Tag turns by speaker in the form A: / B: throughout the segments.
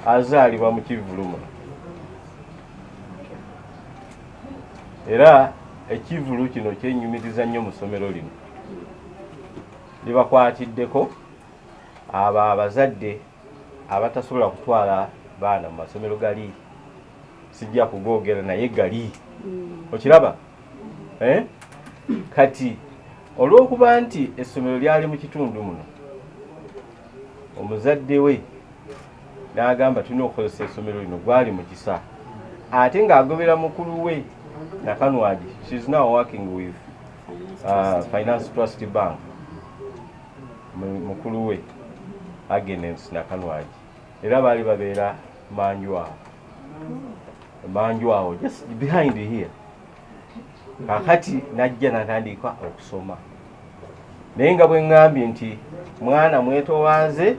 A: azaalibwa mu Kivulu era ekivulu kino kyenyumiriza nnyo mu ssomero lino libakwatiddeko abo abazadde abatasobola kutwala baana mu masomero gali sijja kugoogera naye gali okiraba kati olw'okuba nti essomero lyali mu kitundu muno omuzadde we n'agamba tulina okukozesa essomero lino gwali mu kisa ate ng'agobera mukulu we Nakanwadi. She's now working with Finance Trust Bank. Mukulu we Agnes Nakanwadi. Era bali babeera manjwawo just behind here. Kakati najja natandika okusoma. Naye nga bwe ngambye nti mwana mwetowaze,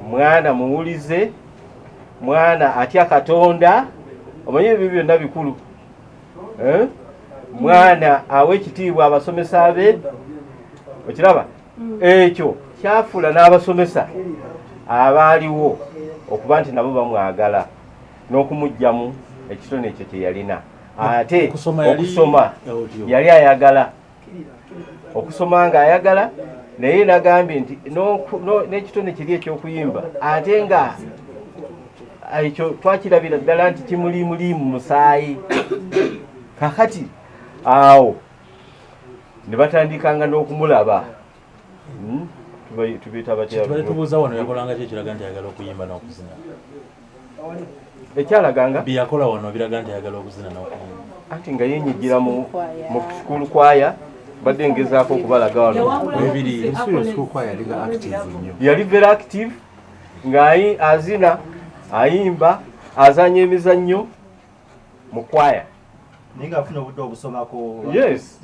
A: mwana muwulize, mwana atya Katonda, omanyi ebyo byonna bikulu. Mwana awe ekitiibwa abasomesa be, okiraba ekyo kyafula n'abasomesa abaaliwo okuba nti nabo bamwagala n'okumugjamu ekitone ekyo kye yalina. Ate okusoma yali ayagala okusoma nga ayagala, naye nagambye nti n'ekitone kiri ekyokuyimba ate nga ekyo twakirabira ddala nti kimulimulimu musaayi. Kakati awo ne batandikanga n'okumulaba. Tubiyita batya?
B: Tubuuza wano yakolanga ki ekiraga nti ayagala okuyimba n'okuzina?
A: Ekyalaganga
B: byeyakola wano biraga nti ayagala okuzina n'okuyimba.
A: Anti nga yenyigira mu school choir, badde ngezaako okubalaga wano. Yali very active nga azina, ayimba, azanya emizannyo mu choir.
C: Ninga afuna obudde obusomako.
A: Yes.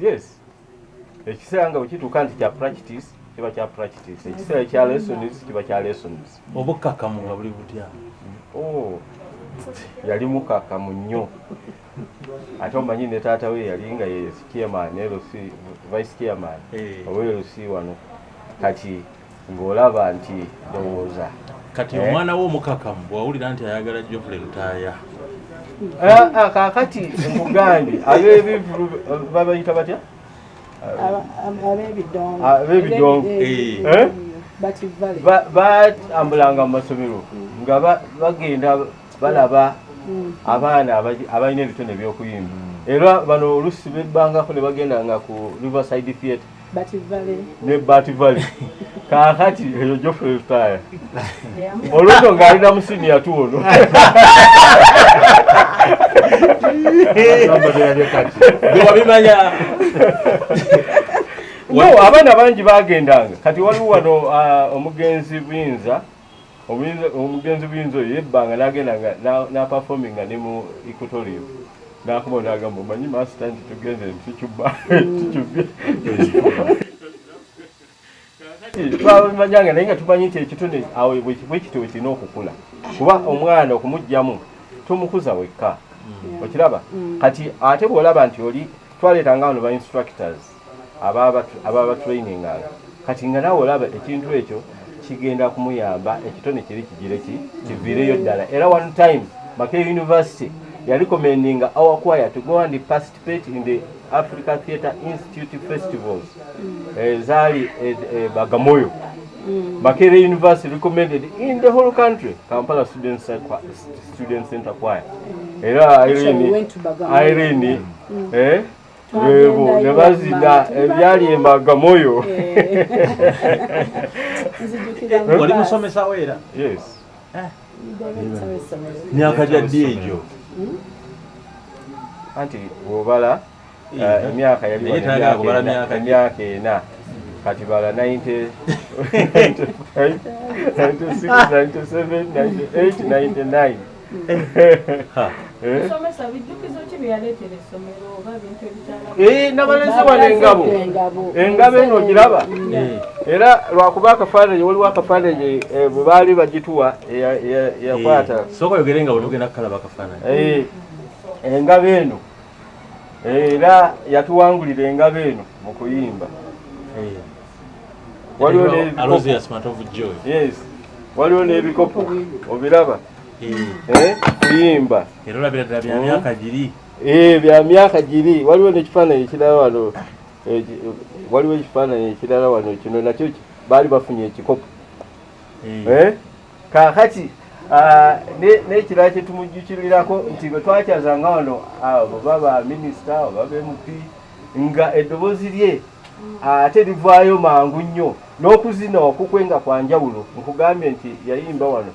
A: Ekiseera nga bwekituuka nti kya practice, kiba kya practice. Ekiseera kya lessons, kiba kya lessons.
B: Obukkakkamu nga buli butya?
A: Yali mukakkamu nnyo. Ate omanyi ne taata we yali nga ye chairman, vice chairman ow'LC wano. Kati ng'olaba nti ndowooza.
B: Kati omwana wo omukakkamu bw'awulira nti ayagala Geoffrey Lutaaya.
A: Kakati Mugandi ab'ebivulu babayita batya? Ab'ebidongo. Batambulanga mu masomero nga bagenda balaba abaana abalina ebitone by'okuyimba. Era bano oluusi bebbangako ne bagendanga ku Riverside Theatre ne Bati Valley. Kakati eyo Geoffrey Lutaaya olwendo ng'alina mu senior tu ono. Abaana bangi bagendanga. Kati waliwo wano omugenzi Buyinza oyo yebbanga n'agendanga n'aperforminga ne mu Equatorial. N'akuba n'agamba omanyi master nti tugenze ntikyubba. Twabimanyanga naye nga tumanyi nti ekitone awo bwekityo kirina okukula. Kuba omwana okumugjamu tumukuza wekka. Okiraba? Kati ate bw'olaba nti oli twaleetanga wano ba instructors ababa traininganga. Kati nga naawe olaba ekintu ekyo kigenda kumuyamba ekitone kiri kiviireyo ddala. Era one time Makerere University recommending our choir to go and participate in the Africa Theatre Institute festivals. Zali Bagamoyo. Makerere University recommended in the whole country Kampala Student Center Choir. Era Irene nebazina ebyali Bagamoyo.
B: Wali musomesa weera?
A: Yes.
B: Myaka gya ddi egyo?
A: Anti bw'obala emyaka yali emyaka ena. Kati bala 90, 96, 97, 98, 99. Nabaleze wano engabo eno ogiraba. Era lwakuba akafaananyi waliwo akafaananyi bwe baali bagituwa yakwata.
B: Sooka oyogere nga bwe tugenda kukalaba akafaananyi.
A: Engabo eno era yatuwangulira engabo eno mu kuyimba.
B: Azeyo Namatovu Joy.
A: Yes. waliwo n'ebikopo obiraba kuyimba
B: era olabira ddala bya myaka giri
A: bya myaka giri waliwo n'ekifaananyi ekirala wano waliwo ekifaananyi ekirala wano kino nakyo baali bafunye ekikopo kaakati n'ekirala kyetumujjukirirako nti bwe twakyazanga wano oba baminisita oba bmp nga eddoboozi lye ate livaayo mangu nnyo n'okuzina okukwenga kwa njawulo nkugambye nti yayimba wano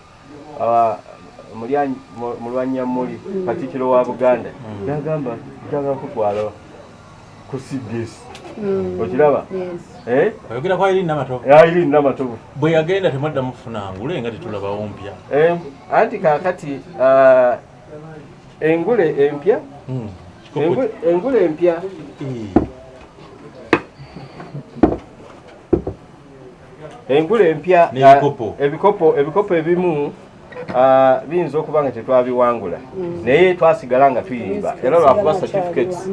A: mulwanyamuli katikiro wa Buganda yagamba njagala kutwala ku CBS okiraba
B: oyogera kwa Irene Namatovu
A: Irene Namatovu
B: bwe yagenda temwadda mufuna ngule nga tetulabawo mpya
A: anti kaakati engule empya engule empya engule empya ebikopo ebimu biyinza okuba nga tetwabiwangula naye twasigala nga tuyimba era lwakuba certificates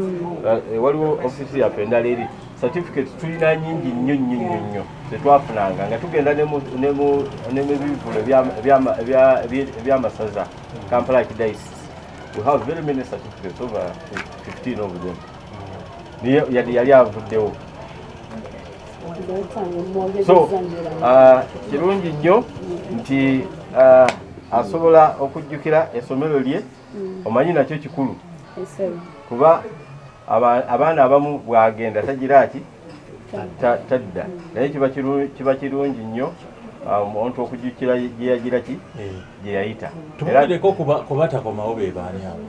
A: waliwo ofisi yaffe endala eri certificates tulina nyingi nnyo zetwafunanga nga tugenda ne mu bivulo by'amasaza Kampala Archdiocese. We have very many certificates, over 15 of them. Yali avuddewo. So kirungi nnyo nti asobola okujjukira essomero lye omanyi nakyo kikulu kuba abaana abamu bwagenda tagira ati tadda naye kiba kirungi nnyo omuntu okujjukira gye yagira ki gye yayita
B: tumugereko kubatakomawo be baani abo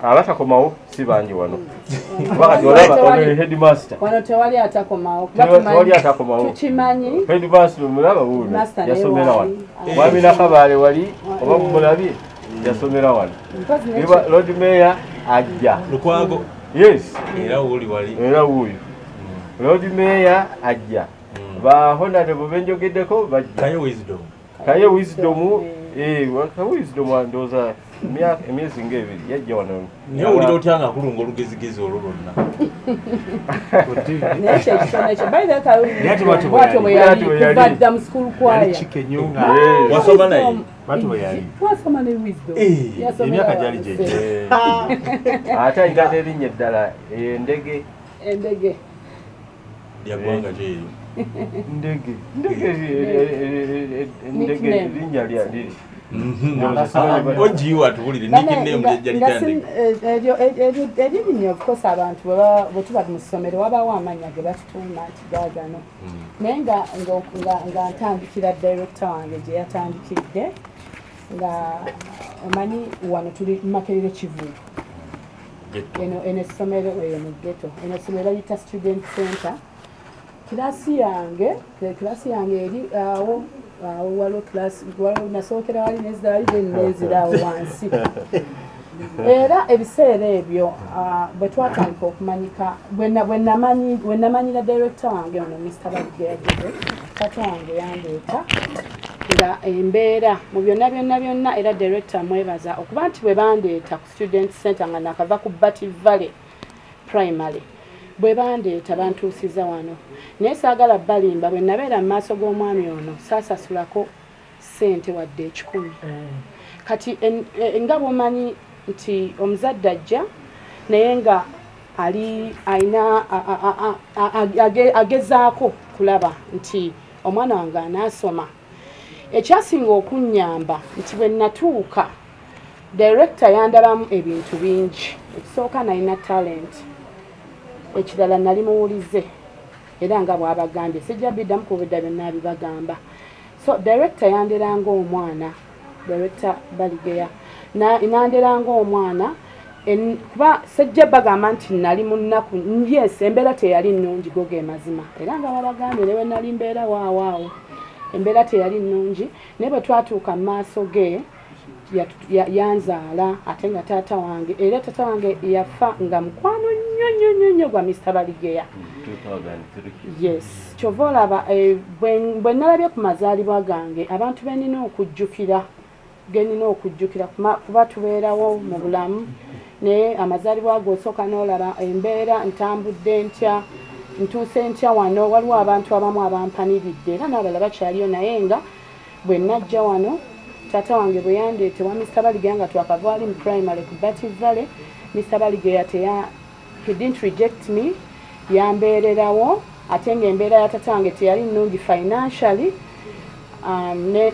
A: abatakomawo si bangi wano kubakati olaba headmaster
D: wano tewali atakomawo tukimanyi
A: headmaster mulaba wuno yasomera wano Mwamina Kabaale wali oba mulabye yasomera wano Lord Mayor ajja
B: Lukwago
A: yes
B: era wuli wali
A: era wuyo Lord Mayor ajja ba honorable benjogeddeko bajja kaye wisdom wisdom ndoza emyezi ng'ebiri yajja wano
B: naye owulira otya nga kulunga olugezigezi olwo lwonna
D: badda mu school choir
B: wasoma naye
D: wasoma ne wisdom
C: emyaka gyali gyegye
A: ate ayina n'erinnya eddala endege
B: lyagwanga gyeyo
A: ndege linnya lyaliri
B: ogiwa tuwulire
D: ebyobinnya of abantu bwe tuba mu ssomero wabaawo amanya ge batutuuma nti gaagano naye nga ntandikira director wange gye yatandikidde nga omanyi wano tuli Makerere Kivuuvu eno essomero eyo mu ghetto eno essomero bayita student center Kilasi yange eri awo waliwo nasookera wali neziraawo wansi era ebiseera ebyo bwe twatandika okumanyika bwe namanyira director wange ono Mr. Bagegede taata wange yandeeta nga embeera mu byonna era director mwebaza okuba nti bwe bandeeta ku student center nga nakava ku Bati Valley primary bwe bandeeta bantuusiza wano naye saagala balimba bwe nabeera mu maaso g'omwami ono saasasulako ssente wadde 10 kati nga bw'omanyi nti omuzadde ajja naye nga agezaako kulaba nti omwana wange anaasoma ekyasinga okunnyamba nti bwe natuuka director yandabamu ebintu bingi ekisooka nalina talent ekirala nali muwulize era nga bw'abagambye sijja biddamu kubidda byonna bibagamba so director yanderanga omwana director Baligeya nanderanga omwana kuba sijja bagamba nti nali mu nnaku yes embeera teyali nnungi goge mazima era nga babagambye newe nali mbeera waawaawo embeera teyali nnungi naye bwe twatuuka mu maaso ge yanzaala ate nga taata wange era taata wange yafa nga mukwano nnyo gwa Mr. Baligeya yes kyova olaba bwe nalabye ku mazaalibwa gange abantu benina okujjukira kuba tubeerawo mu bulamu naye amazaalibwa gosooka n'olaba embeera ntambudde ntya ntuuse ntya wano waliwo abantu abamu abampaniridde era n'abalala bakyaliyo naye nga bwe najja wano taata wange bwe yandeetewa Mr. Baligeya nga twakava ali mu primary ku Bati Valley. Mr. Baligeya he didn't reject me, yambeererawo ate ng'embeera ya taata wange teyali nnungi financially.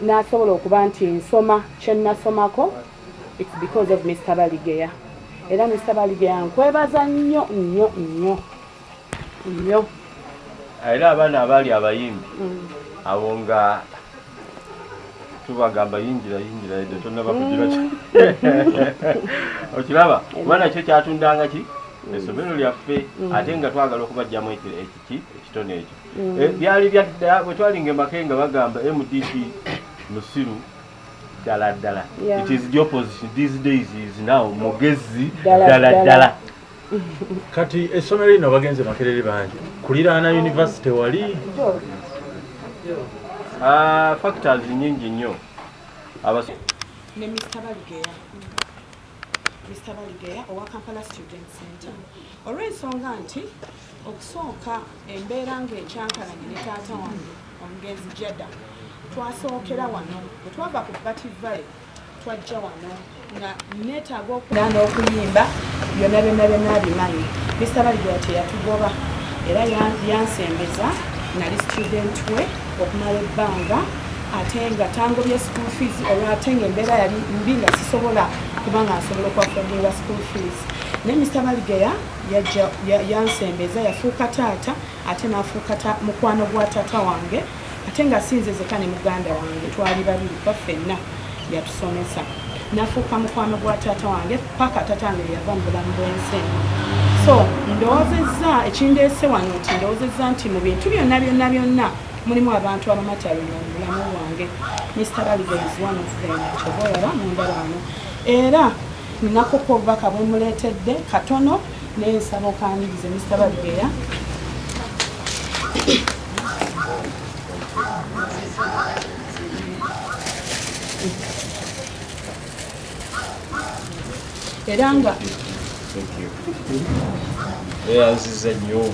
D: N'asobola okuba nti nsoma kye nasomako, it's because of Mr. Baligeya. Era Mr. Baligeya nkwebaza nnyo nnyo nnyo nnyo.
A: Era abaana abaali abayimbi abo nga tubagamba yingira edde tonnaba kugira okiraba kubana kyo kyatundanga ki essomero lyaffe ate nga twagala okubajjamu ekitone ekyo byali byadda bwe twalinga emakenga bagamba MDP musiru ddala ddala. It is the opposite these days is now mugezi ddala ddala.
B: Kati essomero lino bagenze Makerere bangi kuliraana university wali
A: factors nyingi nnyo
D: ne Mr. Baligeya owa Kampala Student Center olw'ensonga nti okusooka embeera ng'ekyankalanye ne taata wange omugenzi Jada twasookera wano bwe twava ku Bati Valley twajja wano nga neetaaga okuda n'okuyimba byonna bimanyi. Mr. Baligeya teyatugoba era yansembeza nali student we okumala ebbanga ate nga tangobye school fees olwate ng'embeera yali mbi nga sisobola kubanga nsobola okwafudirwa school fees. Ne Mr. Baligeya yansembeza yafuuka taata ate n'afuuka mukwano gwa taata wange ate nga sinzezeka ne muganda wange twali babiri baffenna yatusomesa. Nafuuka mukwano gwa taata wange paka taata wange yava mu bulamu bw'ensi. So ndowoozezza ekindeese wano nti ndowoozezza nti mu bintu byonna mulimu abantu abamatalina mu bulamu bwange. Mr. Baligeya is one of them. Kyoboolaba mundaba wano era ninako obubaka bwe muleetedde katono n'ensaba okanirize Mr. Baligeya. Era nga
A: yanziza nnyo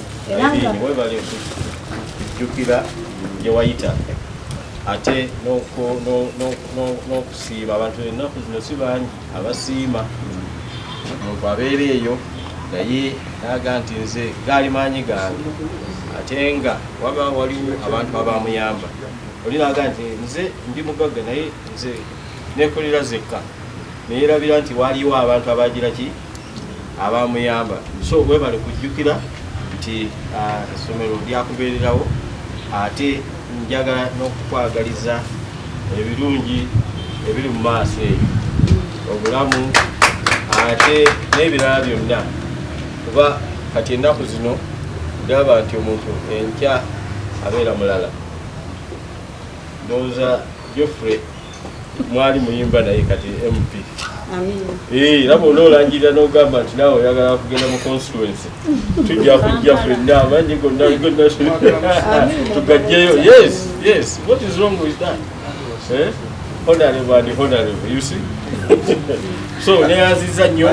A: webali okujjukira gye wayita ate n'okusiima abantu ennaku zino si bangi abasiima omuntu abeera eyo naye naga nti nze gaali maanyi gange ate nga waba waliwo abantu abamuyamba oli naga nti nze ndi mugagga naye nze nekolera zekka neerabira nti waliwo abantu abagira ki abamuyamba. So webale kujjukira nti essomero lyakubeererawo ate njagala n'okukwagaliza ebirungi ebiri mu maaso eyo obulamu ate n'ebirala byonna kuba kati ennaku zino ndaba nti omuntu enkya abeera mulala. Ndowooza Geoffrey mwali muyimba naye kati MP era bw'ona olangirira n'ogamba nti naawe oyagala kugenda mu constituency tujja kujja ffenna amanyi gonna tugajjeyo. Yes, what is wrong with that? Honorable and honorable, you see. So neyanziza nnyo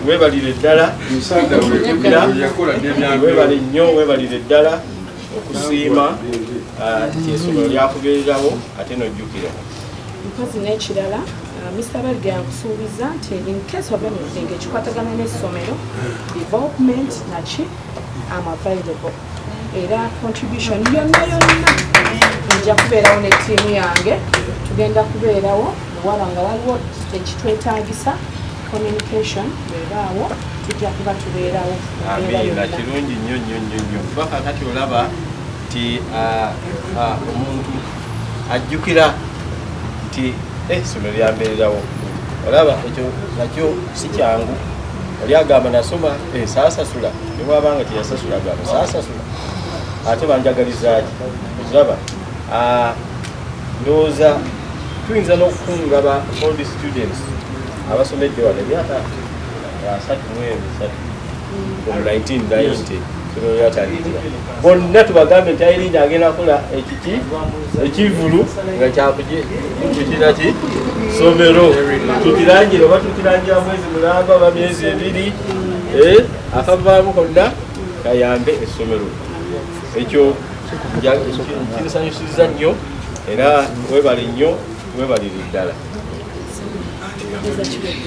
A: webalire ddala webale nnyo webalire ddala okusiima nti essomero lyakubeererawo ate n'ojjukira
D: mpozi n'ekirala Mr. Baligeya nkusuubiza nti in case of anything ekikwatagana n'essomero development naki am available era contribution yonna nja kubeerawo ne ttiimu yange tugenda kubeerawo muwala nga waliwo ekitwetaagisa communication bwebaawo tujja kuba tubeerawo.
A: Amiina, kirungi nnyo kuba kakati olaba nti omuntu ajjukira nti essomero lyambeererawo olaba ekyo nakyo si kyangu. Oli agamba nasoma saasasula ne bwabanga teyasasula agamba saasasula ate banjagalizaki okiraba. Ndowooza tuyinza n'okukunga ba all the students abasomedde wano emyaka 33 from 1990 essomero lyatandikira bonna tubagambe nti Irene agenda kukola ekivulu nga kyakujjukira ki ssomero tukirangire oba tukirangira mwezi mulamba oba myezi ebiri akavaamu konna kayambe essomero. Ekyo kinsanyusiza nnyo era webale nnyo webalire ddala